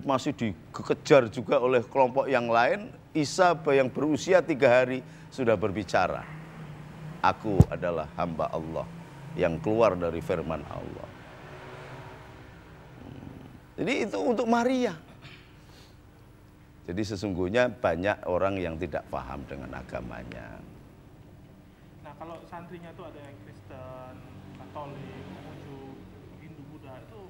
masih dikejar juga oleh kelompok yang lain. Isa yang berusia 3 hari sudah berbicara. Aku adalah hamba Allah yang keluar dari firman Allah. Jadi itu untuk Maria. Jadi sesungguhnya banyak orang yang tidak paham dengan agamanya. Nah kalau santrinya tuh ada yang Kristen, Katolik, Konghucu, Hindu, Buddha, itu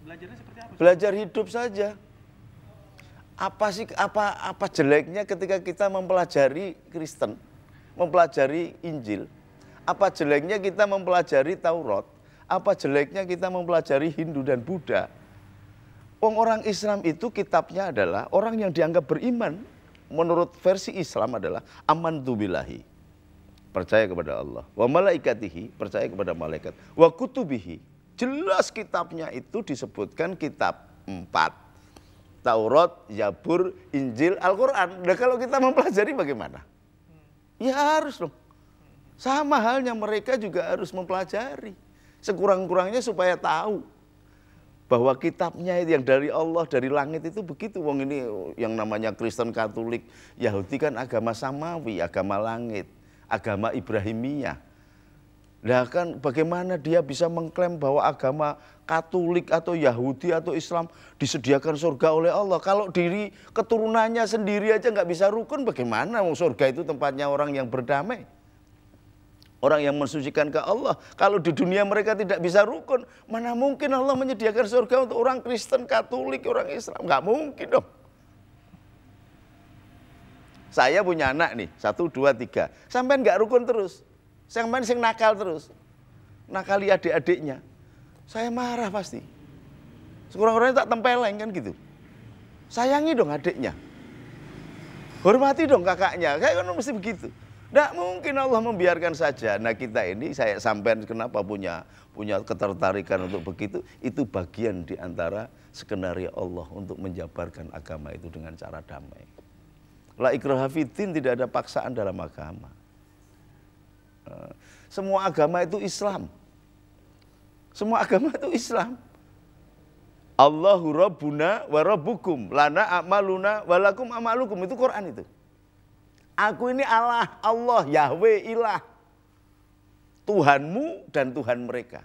belajarnya seperti apa? Belajar hidup saja. Apa jeleknya ketika kita mempelajari Kristen, mempelajari Injil? Apa jeleknya kita mempelajari Taurat? Apa jeleknya kita mempelajari Hindu dan Buddha? Orang Islam itu kitabnya adalah orang yang dianggap beriman. Menurut versi Islam adalah amantu billahi, percaya kepada Allah. Wa malaikatihi, percaya kepada malaikat. Wa kutubihi, jelas kitabnya itu disebutkan kitab 4. Taurat, Zabur, Injil, Al-Quran. Nah kalau kita mempelajari bagaimana? Ya harus dong. Sama halnya mereka juga harus mempelajari. Sekurang-kurangnya supaya tahu bahwa kitabnya itu yang dari Allah, dari langit itu begitu. Wong ini yang namanya Kristen, Katolik, Yahudi kan agama samawi, agama langit, agama Ibrahimiyah. Nah kan bagaimana dia bisa mengklaim bahwa agama Katolik atau Yahudi atau Islam disediakan surga oleh Allah. Kalau diri keturunannya sendiri aja nggak bisa rukun, bagaimana surga itu tempatnya orang yang berdamai? Orang yang mensucikan ke Allah. Kalau di dunia mereka tidak bisa rukun, mana mungkin Allah menyediakan surga untuk orang Kristen, Katolik, orang Islam? Nggak mungkin dong. Saya punya anak nih, 1, 2, 3. Sampai nggak rukun terus. Sampai sing nakal terus. Nakali adik-adiknya. Saya marah pasti. Sekurang-kurangnya tak tempeleng kan gitu. Sayangi dong adiknya. Hormati dong kakaknya. Kayak kan mesti begitu. Nggak mungkin Allah membiarkan saja. Nah kita ini, saya sampean kenapa punya ketertarikan untuk begitu, itu bagian di antara skenario Allah untuk menjabarkan agama itu dengan cara damai. La ikraha fiddin, tidak ada paksaan dalam agama. Semua agama itu Islam. Semua agama itu Islam. Allahu Rabbuna wa Rabbukum, lana a'maluna walakum a'malukum, itu Quran itu. Aku ini Allah, Yahweh, ilah. Tuhanmu dan Tuhan mereka.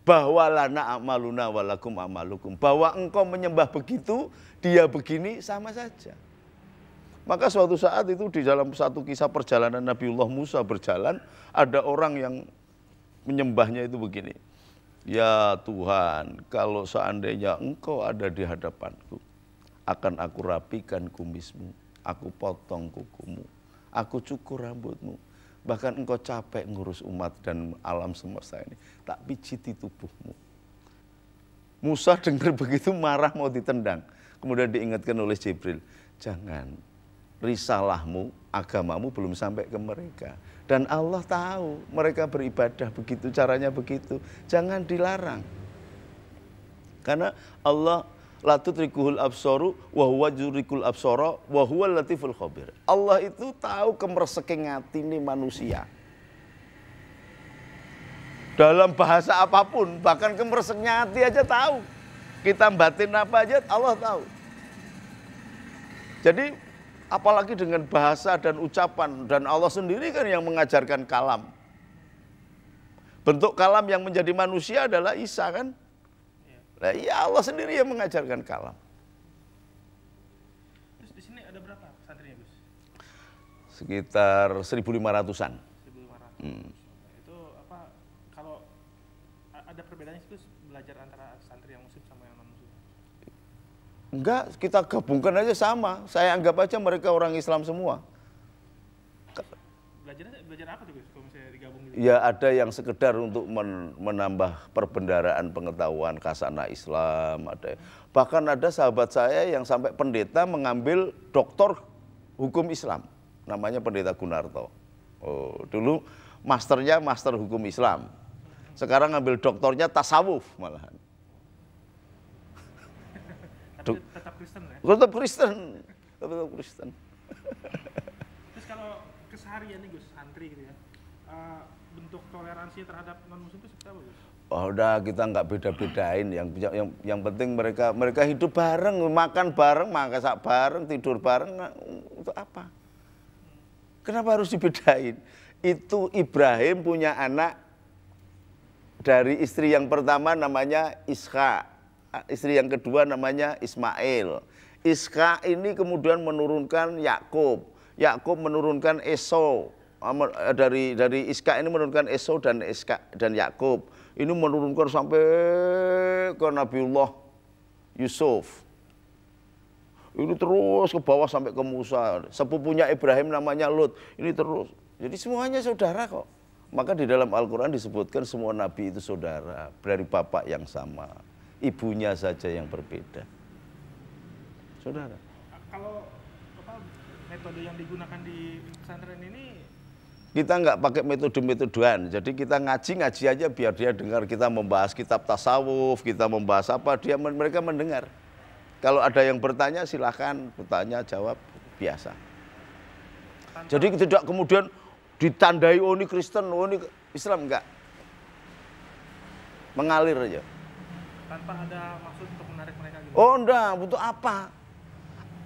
Bahwa lana a'maluna walakum a'malukum. Bahwa engkau menyembah begitu, dia begini, sama saja. Maka suatu saat itu di dalam satu kisah perjalanan Nabiullah Musa berjalan, ada orang yang menyembahnya itu begini. Ya Tuhan, kalau seandainya engkau ada di hadapanku, akan aku rapikan kumismu, aku potong kukumu, aku cukur rambutmu. Bahkan engkau capek ngurus umat dan alam semesta ini, tak pijiti tubuhmu. Musa dengar begitu marah mau ditendang. Kemudian diingatkan oleh Jibril, jangan, risalahmu, agamamu belum sampai ke mereka. Dan Allah tahu mereka beribadah begitu, caranya begitu. Jangan dilarang. Karena Allah la tudrikuhul absaru wa huwa yudrikul absara wa huwal latiful khabir. Allah itu tahu kemerseking atine manusia. Dalam bahasa apapun, bahkan kemerseknya hati aja tahu. Kita batin apa aja Allah tahu. Jadi apalagi dengan bahasa dan ucapan, dan Allah sendiri kan yang mengajarkan kalam. Bentuk kalam yang menjadi manusia adalah Isa kan? Nah, iya Allah sendiri yang mengajarkan kalam. Terus di sini ada berapa santrinya, Gus? Sekitar 1.500-an. 1.500. Itu apa, kalau ada perbedaannya Gus belajar antara santri yang muslim sama yang non muslim? Enggak, kita gabungkan aja sama. Saya anggap aja mereka orang Islam semua. Belajar apa tuh Gus kalau misalnya digabung gitu? Ya ada yang sekedar untuk menambah perbendaraan pengetahuan khasana Islam. Bahkan ada sahabat saya yang sampai pendeta mengambil doktor hukum Islam. Namanya Pendeta Gunarto. Oh, dulu masternya master hukum Islam. Sekarang ngambil doktornya tasawuf malahan. Tapi tetap Kristen ya? Tetap Kristen. Tetap Kristen. Terus kalau keseharian nih Gus, santri gitu ya, bentuk toleransi terhadap non muslim itu seperti apa Gus? Oh, udah kita nggak beda-bedain, yang penting mereka hidup bareng, makan bareng, masak bareng, tidur bareng, untuk apa? Kenapa harus dibedain? Itu Ibrahim punya anak dari istri yang pertama namanya Ishak, istri yang kedua namanya Ismail. Ishak ini kemudian menurunkan Yakub, Yakub menurunkan Esau. Dari Ishak ini menurunkan Esau dan Yakub. Ini menurunkan sampai ke Nabiullah Yusuf. Ini terus ke bawah sampai ke Musa. Sepupunya Ibrahim namanya Lut. Ini terus. Jadi semuanya saudara kok. Maka di dalam Al-Quran disebutkan semua nabi itu saudara. Dari bapak yang sama. Ibunya saja yang berbeda. Saudara. Kalau metode yang digunakan di pesantren ini, kita nggak pakai metode-metodean, jadi kita ngaji aja biar dia dengar. Kita membahas kitab tasawuf, kita membahas apa, mereka mendengar. Kalau ada yang bertanya silahkan bertanya, jawab biasa. Jadi tidak kemudian ditandai, oh ini Kristen, oh ini Islam, enggak. Mengalir aja. Tanpa ada maksud untuk menarik mereka gitu. Oh enggak, butuh apa?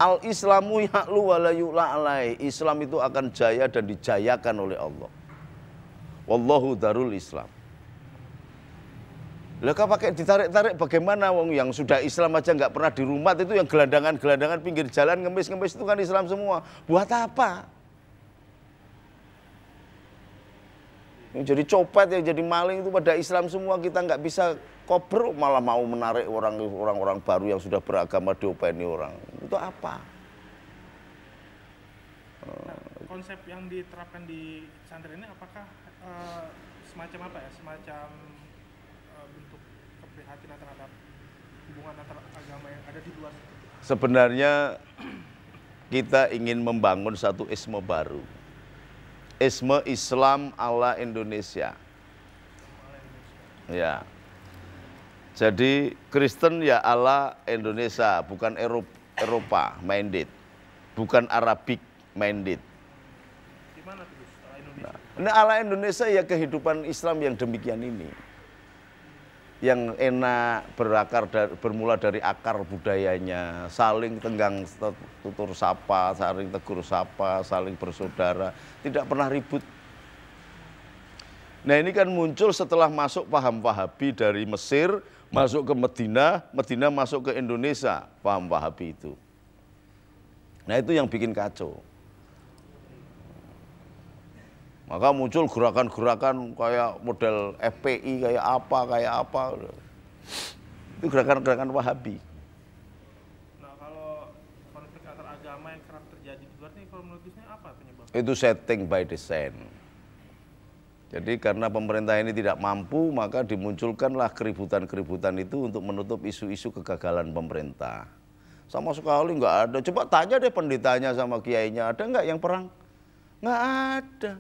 Al-Islamu ya'lu wa la yu'la alai. Islam itu akan jaya dan dijayakan oleh Allah. Wallahu darul Islam. Lah kalau pakai ditarik-tarik bagaimana, wong yang sudah Islam aja nggak pernah di rumah, itu yang gelandangan-gelandangan pinggir jalan ngemis-ngemis itu kan Islam semua. Buat apa? Yang jadi copet, yang jadi maling itu pada Islam semua, kita nggak bisa kober, malah mau menarik orang-orang baru yang sudah beragama diopeni orang. Itu apa? Nah, konsep yang diterapkan di pesantren ini apakah semacam apa ya? Semacam bentuk keprihatinan terhadap hubungan antar agama yang ada di luar? Sebenarnya kita ingin membangun satu isme baru. Isme Islam ala Indonesia. Ya. Jadi Kristen ya ala Indonesia, bukan Eropa minded, bukan Arabik minded. Gimana tuh Indonesia? Nah, ala Indonesia ya kehidupan Islam yang demikian ini, yang enak, bermula dari akar budayanya, saling tenggang tutur sapa, saling tegur sapa, saling bersaudara, tidak pernah ribut. Nah ini kan muncul setelah masuk paham Wahabi dari Mesir, masuk ke Medina, Medina masuk ke Indonesia, paham Wahabi itu. Nah itu yang bikin kacau. Maka muncul gerakan-gerakan kayak model FPI, kayak apa. Itu gerakan-gerakan Wahabi. Nah kalau konflik antar agama yang kerap terjadi di luar ini, kalau menurut Gusnya apa penyebabnya? Itu setting by design. Jadi karena pemerintah ini tidak mampu, maka dimunculkanlah keributan-keributan itu untuk menutup isu-isu kegagalan pemerintah. Sama sekali nggak ada. Coba tanya deh pendetanya sama kiainya, ada nggak yang perang? Nggak ada.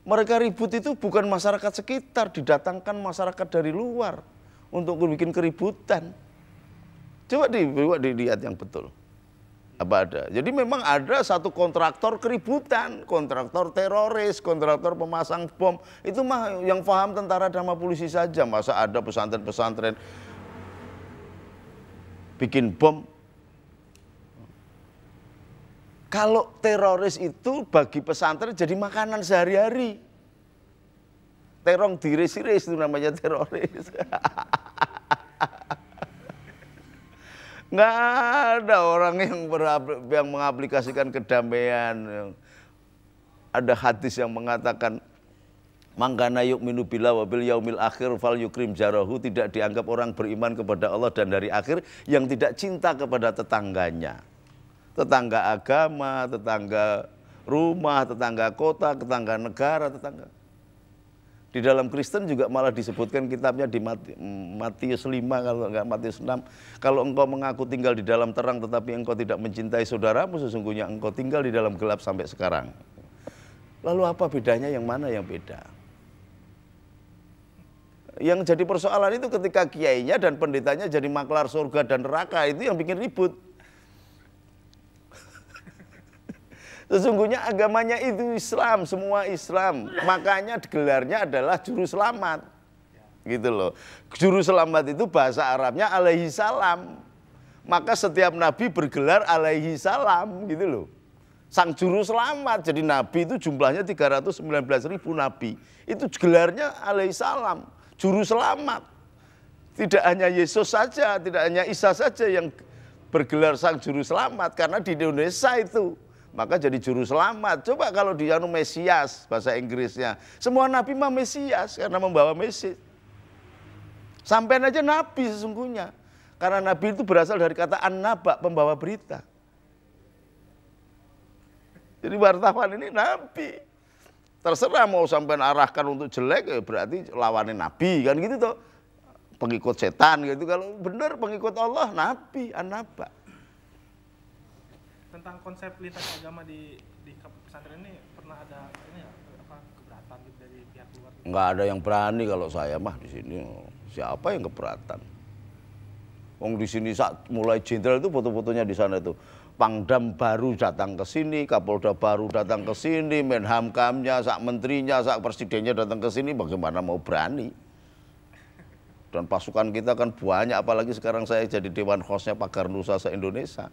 Mereka ribut itu bukan masyarakat sekitar, didatangkan masyarakat dari luar untuk bikin keributan. Coba dilihat yang betul. Apa ada? Jadi memang ada satu kontraktor keributan, kontraktor teroris, kontraktor pemasang bom. Itu mah yang paham tentara sama polisi saja. Masa ada pesantren-pesantren bikin bom? Kalau teroris itu bagi pesantren jadi makanan sehari-hari. Terong diris-iris itu namanya teroris. Nggak ada orang yang mengaplikasikan kedamaian. Ada hadis yang mengatakan mangkana yu'minu billah wa bil yaumil akhir fal yukrim jarahu, tidak dianggap orang beriman kepada Allah dan dari akhir yang tidak cinta kepada tetangganya. Tetangga agama, tetangga rumah, tetangga kota, tetangga negara, tetangga. Di dalam Kristen juga malah disebutkan kitabnya di Matius 5, kalau enggak Matius 6. Kalau engkau mengaku tinggal di dalam terang tetapi engkau tidak mencintai saudaramu, sesungguhnya engkau tinggal di dalam gelap sampai sekarang. Lalu apa bedanya, yang mana yang beda? Yang jadi persoalan itu ketika kiainya dan pendetanya jadi maklar surga dan neraka, itu yang bikin ribut. Sesungguhnya agamanya itu Islam, semua Islam. Makanya gelarnya adalah juru selamat. gitu loh. Juru selamat itu bahasa Arabnya alaihi salam. Maka setiap nabi bergelar alaihi salam gitu loh. Sang juru selamat. Jadi nabi itu jumlahnya 319.000 nabi. Itu gelarnya alaihi salam, juru selamat. Tidak hanya Yesus saja, tidak hanya Isa saja yang bergelar sang juru selamat, karena di Indonesia itu maka jadi juru selamat. Coba kalau dia Mesias bahasa Inggrisnya, semua nabi mah Mesias karena membawa Mesias. Sampai aja nabi sesungguhnya, karena nabi itu berasal dari kata an-naba, pembawa berita. Jadi wartawan ini nabi. Terserah mau sampai arahkan untuk jelek, ya berarti lawannya nabi kan gitu toh. Pengikut setan gitu. Kalau benar pengikut Allah, nabi, an-naba. Tentang konsep lintas agama di pesantren ini pernah ada ini ya, keberatan gitu dari pihak luar? Nggak ada yang berani kalau saya mah di sini. Siapa yang keberatan? Wong di sini saat mulai jenderal itu foto-fotonya di sana itu. Pangdam baru datang ke sini, Kapolda baru datang ke sini, Menhamkamnya, sak menterinya, sak presidennya datang ke sini, bagaimana mau berani? Dan pasukan kita kan banyak, apalagi sekarang saya jadi Dewan Hostnya Pagar Nusa se-Indonesia.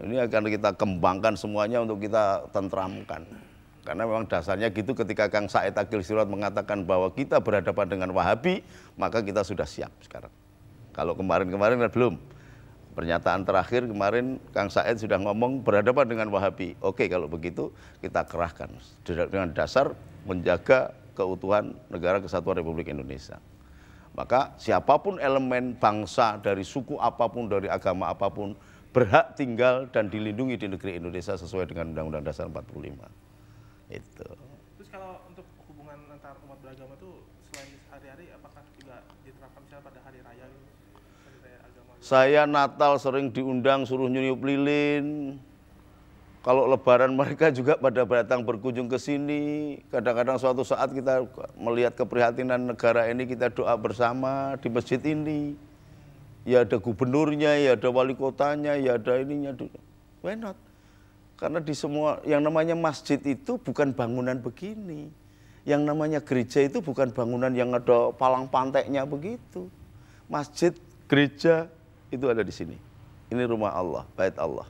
Ini akan kita kembangkan semuanya untuk kita tentramkan. Karena memang dasarnya gitu, ketika Kang Said Akil Sirot mengatakan bahwa kita berhadapan dengan Wahabi, maka kita sudah siap sekarang. Kalau kemarin-kemarin kan belum. Pernyataan terakhir kemarin Kang Said sudah ngomong berhadapan dengan Wahabi. Oke, kalau begitu kita kerahkan dengan dasar menjaga keutuhan Negara Kesatuan Republik Indonesia. Maka siapapun elemen bangsa dari suku apapun, dari agama apapun, berhak tinggal dan dilindungi di negeri Indonesia sesuai dengan Undang-Undang Dasar 45. Itu. Terus kalau untuk hubungan antar umat beragama itu selain sehari-hari, apakah juga diterapkan misalnya pada hari raya gitu? Hari raya agama gitu? Saya Natal sering diundang suruh nyurup lilin. Kalau Lebaran mereka juga pada datang berkunjung ke sini. Kadang-kadang suatu saat kita melihat keprihatinan negara ini, kita doa bersama di masjid ini. Ya ada gubernurnya, ya ada wali kotanya, ya ada ininya. Why not? Karena di semua, yang namanya masjid itu bukan bangunan begini. Yang namanya gereja itu bukan bangunan yang ada palang panteknya begitu. Masjid, gereja itu ada di sini. Ini rumah Allah, bait Allah.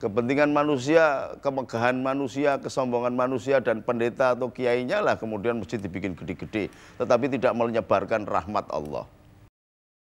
Kepentingan manusia, kemegahan manusia, kesombongan manusia, dan pendeta atau kiainya lah kemudian masjid dibikin gede-gede. Tetapi tidak menyebarkan rahmat Allah.